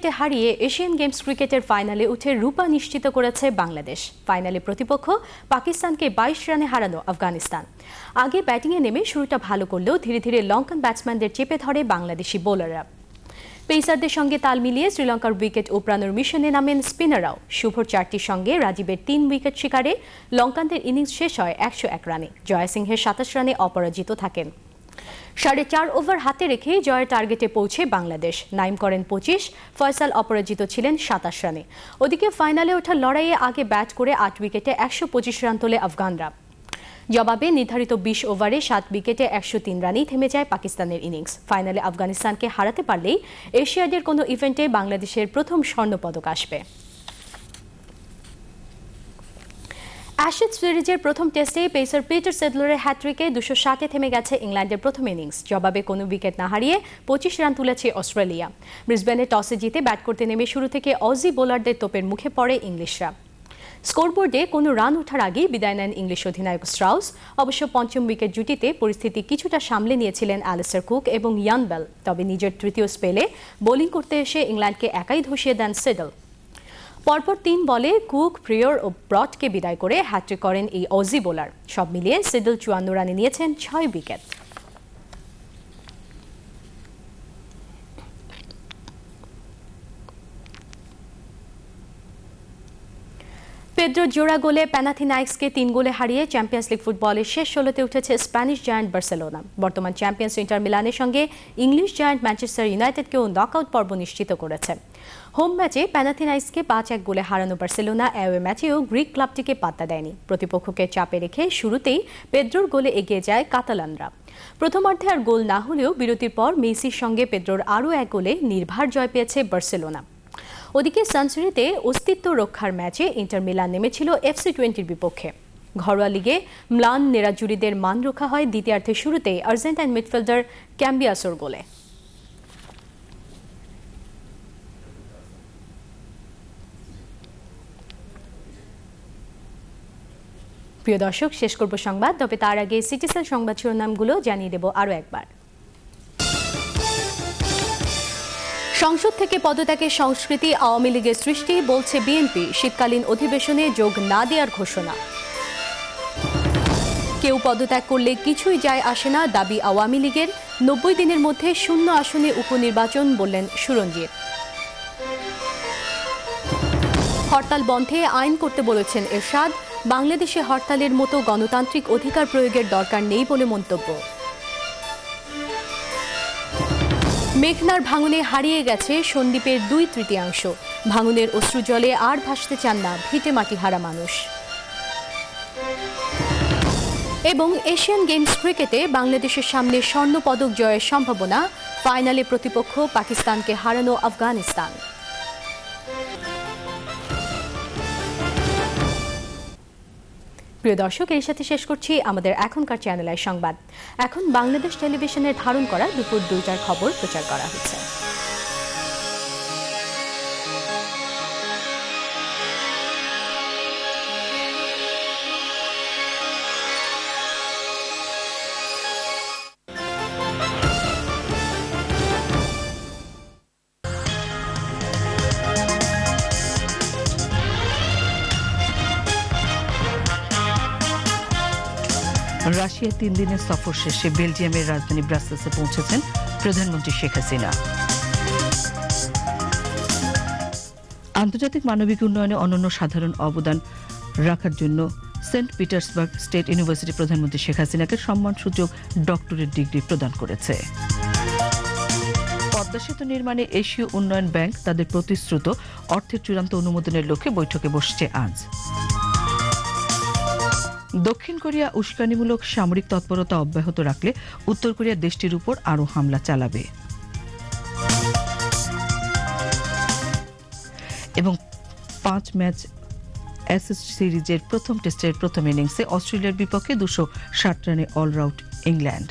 উইকেটে হারিয়ে Asian games ক্রিকেটের ফাইনালে উঠে রূপা নিশ্চিত করেছে বাংলাদেশ। ফাইনালে প্রতিপক্ষ পাকিস্তানকে 22 রানে হারানো আফগানিস্তান। আগে ব্যাটিংয়ে নেমে শুরুটা ভালো করলেও ধীরে ধীরে লঙ্কান ব্যাটসম্যানদের চেপে ধরে বাংলাদেশি বোলাররা। পেসারদের সঙ্গে তাল মিলিয়ে শ্রীলঙ্কার উইকেট উপড়ানোর মিশনে নামেন স্পিনাররাও। শুভর 4টির সঙ্গে রাজীবের 3 উইকেট শিকারে লঙ্কানদের ইনিংস শেষ হয় 101 রানে। জয়সিংহের 27 রানে অপরাজিত থাকেন। 4.5 ওভার হাতে রেখে জয়ের টার্গেটে পৌঁছে বাংলাদেশ। নাইম করেন 25, ফয়সাল অপরাজিত ছিলেন 27 রানে। ওদিকে ফাইনালে ওঠার লড়াইয়ে আগে ব্যাট করে 8 উইকেটে 125 রান তোলে আফগানরা। জবাবে নির্ধারিত 20 ওভারে 7 উইকেটে 103 রানেই থেমে যায় পাকিস্তানের ইনিংস। ফাইনালে আফগানিস্তানকে হারাতে পারলেই এশিয়াডের কোনো ইভেন্টে বাংলাদেশের প্রথম স্বর্ণপদক আসবে। অ্যাশেজ সিরিজের প্রথম টেস্টে পেসার পিটার সেডলারের হ্যাট্রিকে 260-এ থেমে গেছে ইংল্যান্ডের প্রথম ইনিংস। জবাবে কোনো উইকেট না হারিয়ে 25 রান তুলেছে অস্ট্রেলিয়া। ব্রিসবেনে টসে জিতে ব্যাট করতে নেমে শুরু থেকে অজি বোলারদের তোপের মুখে পড়ে ইংলিশরা। স্কোরবোর্ডে কোনো রান ওঠার আগেই বিদায় নেন ইংলিশ অধিনায়ক স্ট্রাউস। অবশ্য পঞ্চম উইকেট জুটিতে পরিস্থিতি কিছুটা সামলে নিয়েছিলেন অ্যালিস্টার কুক এবং ইয়ান বেল। তবে নিজের তৃতীয় স্পেলে বোলিং করতে এসে ইংল্যান্ডকে একাই ধসিয়ে দেন সেডল। পরপর 3 বলে কুক, প্রিয়র ও ব্রডকে বিদায় করে হ্যাট্রিক করেন এই অজি বোলার। সব মিলিয়ে সেডল 54 রানে নিয়েছেন 6 উইকেট। পেদ্রো জোড়া গোলে প্যানাথিনাইকসকে 3 গোলে হারিয়ে চ্যাম্পিয়ন্স লিগ ফুটবলের শেষ 16তে উঠেছে স্প্যানিশ জায়ান্ট বার্সেলোনা। বর্তমান চ্যাম্পিয়ন্স ইন্টার মিলানের সঙ্গে ইংলিশ জায়ান্ট ম্যানচেস্টার ইউনাইটেডকেও নকআউট পর্ব নিশ্চিত করেছে। হোম ম্যাচে প্যানাথিনাইকসকে 5-1 গোলে হারানো বার্সেলোনা অ্যাওয়ে ম্যাচেও গ্রিক ক্লাবটিকে পাত্তা দেয়নি। প্রতিপক্ষকে চাপে রেখে শুরুতেই পেদ্রোর গোলে এগিয়ে যায় কাতালানরা। প্রথমার্ধে আর গোল না হলেও বিরতির পর মেসির সঙ্গে পেদ্রোর আরও 1 গোলে নির্ভার জয় পেয়েছে বার্সেলোনা। ওদিকে সানসিরিতে অস্তিত্ব রক্ষার ম্যাচে ইন্টার মিলান নেমেছিল FC20-র বিপক্ষে। ঘরোয়া লিগে ম্লান নেরাজুরিদের মান রক্ষা হয় দ্বিতীয়ার্ধের শুরুতেই আর্জেন্টাইন মিডফিল্ডার ক্যাম্বিয়াসোর গোলে। প্রিয় দর্শক, শেষ করব সংবাদ, তবে তার আগে সিটিসেল সংবাদ শিরোনামগুলো জানিয়ে দেব আরও একবার। সংসদ থেকে পদত্যাগের সংস্কৃতি আওয়ামী লীগের সৃষ্টি, বলছে বিএনপি। শীতকালীন অধিবেশনে যোগ না দেওয়ার ঘোষণা। কেউ পদত্যাগ করলে কিছুই যায় আসে না, দাবি আওয়ামী লীগের। 90 দিনের মধ্যে 0 আসনে উপনির্বাচন, বললেন সুরঞ্জিত। হরতাল বন্ধে আইন করতে বলেছেন এরশাদ। বাংলাদেশে হরতালের মতো গণতান্ত্রিক অধিকার প্রয়োগের দরকার নেই বলে মন্তব্য। মেঘনার ভাঙনে হারিয়ে গেছে সন্দ্বীপের 2/3। ভাঙনের অশ্রুজলে আর ভাসতে চান না ভিটেমাটি হারা মানুষ। এবং এশিয়ান গেমস ক্রিকেটে বাংলাদেশের সামনে স্বর্ণপদক জয়ের সম্ভাবনা। ফাইনালে প্রতিপক্ষ পাকিস্তানকে হারানো আফগানিস্তান। প্রিয় দর্শক, এর সাথে শেষ করছি আমাদের এখনকার চ্যানেলের সংবাদ। এখন বাংলাদেশ টেলিভিশনের ধারণ করা দুপুর 2টার খবর প্রচার করা হচ্ছে। রাশিয়ার 3 দিনের সফর শেষে বেলজিয়ামের রাজধানী ব্রাসেলসে পৌঁছেছেন প্রধানমন্ত্রী শেখ হাসিনা। আন্তর্জাতিক মানবিক উন্নয়নে অনন্য সাধারণ অবদান রাখার জন্য সেন্ট পিটার্সবার্গ স্টেট ইউনিভার্সিটি প্রধানমন্ত্রী শেখ হাসিনাকে সম্মানসূচক ডক্টরেট ডিগ্রি প্রদান করেছে। পদ্মা সেতু নির্মাণে এশীয় উন্নয়ন ব্যাংক তাদের প্রতিশ্রুত অর্থের চূড়ান্ত অনুমোদনের লক্ষ্যে বৈঠকে বসছে আজ। দক্ষিণ কোরিয়া উস্কানিমূলক সামরিক তৎপরতা অব্যাহত রাখলে উত্তর কোরিয়া দেশটির উপর আরও হামলা চালাবে। এবং 5 ম্যাচ অ্যাশেজ সিরিজের প্রথম টেস্টের প্রথম ইনিংসে অস্ট্রেলিয়ার বিপক্ষে 260 রানে অল আউট ইংল্যান্ড।